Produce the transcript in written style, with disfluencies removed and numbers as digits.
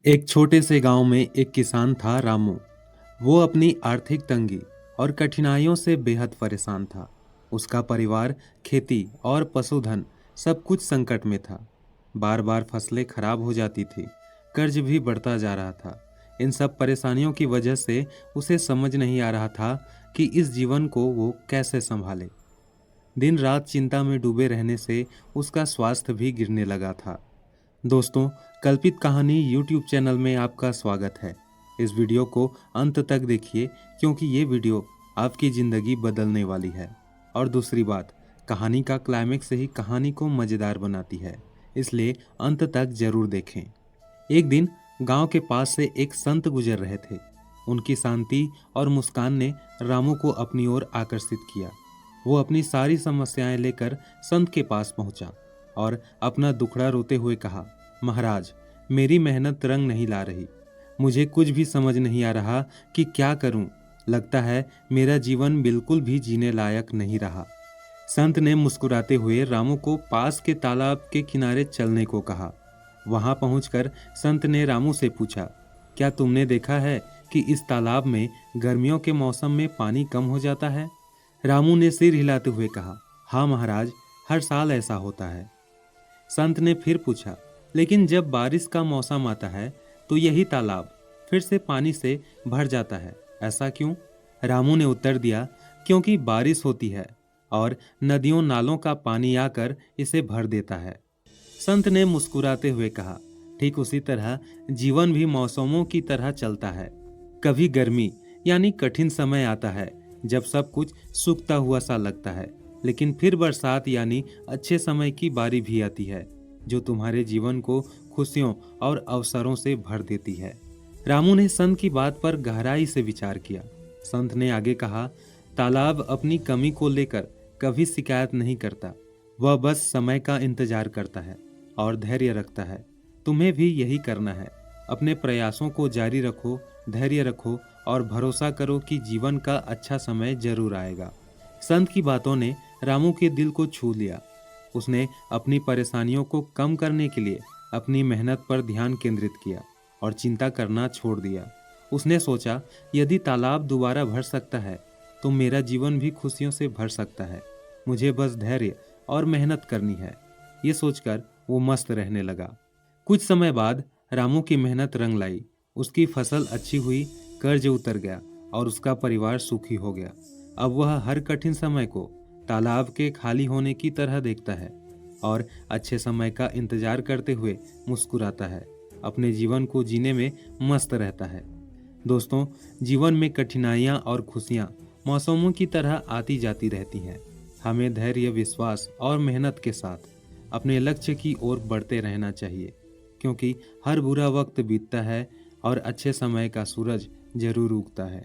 एक छोटे से गांव में एक किसान था रामू। वो अपनी आर्थिक तंगी और कठिनाइयों से बेहद परेशान था। उसका परिवार खेती और पशुधन सब कुछ संकट में था। बार बार फसलें खराब हो जाती थी, कर्ज भी बढ़ता जा रहा था। इन सब परेशानियों की वजह से उसे समझ नहीं आ रहा था कि इस जीवन को वो कैसे संभाले। दिन रात चिंता में डूबे रहने से उसका स्वास्थ्य भी गिरने लगा था। दोस्तों, कल्पित कहानी यूट्यूब चैनल में आपका स्वागत है। इस वीडियो को अंत तक देखिए, क्योंकि ये वीडियो आपकी ज़िंदगी बदलने वाली है। और दूसरी बात, कहानी का क्लाइमेक्स ही कहानी को मज़ेदार बनाती है, इसलिए अंत तक जरूर देखें। एक दिन गांव के पास से एक संत गुजर रहे थे। उनकी शांति और मुस्कान ने रामू को अपनी ओर आकर्षित किया। वो अपनी सारी समस्याएं लेकर संत के पास पहुंचा और अपना दुखड़ा रोते हुए कहा, महाराज, मेरी मेहनत रंग नहीं ला रही। मुझे कुछ भी समझ नहीं आ रहा कि क्या करूं। लगता है मेरा जीवन बिल्कुल भी जीने लायक नहीं रहा। संत ने मुस्कुराते हुए रामू को पास के तालाब के किनारे चलने को कहा। वहां पहुंचकर संत ने रामू से पूछा, क्या तुमने देखा है कि इस तालाब में गर्मियों के मौसम में पानी कम हो जाता है? रामू ने सिर हिलाते हुए कहा, हाँ महाराज, हर साल ऐसा होता है। संत ने फिर पूछा, लेकिन जब बारिश का मौसम आता है तो यही तालाब फिर से पानी से भर जाता है, ऐसा क्यों? रामू ने उत्तर दिया, क्योंकि बारिश होती है और नदियों नालों का पानी आकर इसे भर देता है। संत ने मुस्कुराते हुए कहा, ठीक उसी तरह जीवन भी मौसमों की तरह चलता है। कभी गर्मी यानी कठिन समय आता है जब सब कुछ सूखता हुआ सा लगता है, लेकिन फिर बरसात यानी अच्छे समय की बारी भी आती है जो तुम्हारे जीवन को खुशियों और अवसरों से भर देती है। रामू ने संत की बात पर गहराई से विचार किया। संत ने आगे कहा, तालाब अपनी कमी को लेकर कभी शिकायत नहीं करता, वह बस समय का इंतजार करता है और धैर्य रखता है। तुम्हें भी यही करना है। अपने प्रयासों को जारी रखो, धैर्य रखो और भरोसा करो कि जीवन का अच्छा समय जरूर आएगा। संत की बातों ने रामू के दिल को छू लिया। उसने अपनी परेशानियों को कम करने के लिए अपनी मेहनत पर ध्यान केंद्रित किया और चिंता करना छोड़ दिया। उसने सोचा, यदि तालाब दोबारा भर सकता है तो मेरा जीवन भी खुशियों से भर सकता है। मुझे बस धैर्य और मेहनत करनी है। ये सोचकर वो मस्त रहने लगा। कुछ समय बाद रामू की मेहनत रंग लाई। उसकी फसल अच्छी हुई, कर्ज उतर गया और उसका परिवार सुखी हो गया। अब वह हर कठिन समय को तालाब के खाली होने की तरह देखता है और अच्छे समय का इंतजार करते हुए मुस्कुराता है। अपने जीवन को जीने में मस्त रहता है। दोस्तों, जीवन में कठिनाइयाँ और खुशियाँ मौसमों की तरह आती जाती रहती हैं। हमें धैर्य, विश्वास और मेहनत के साथ अपने लक्ष्य की ओर बढ़ते रहना चाहिए, क्योंकि हर बुरा वक्त बीतता है और अच्छे समय का सूरज जरूर उगता है।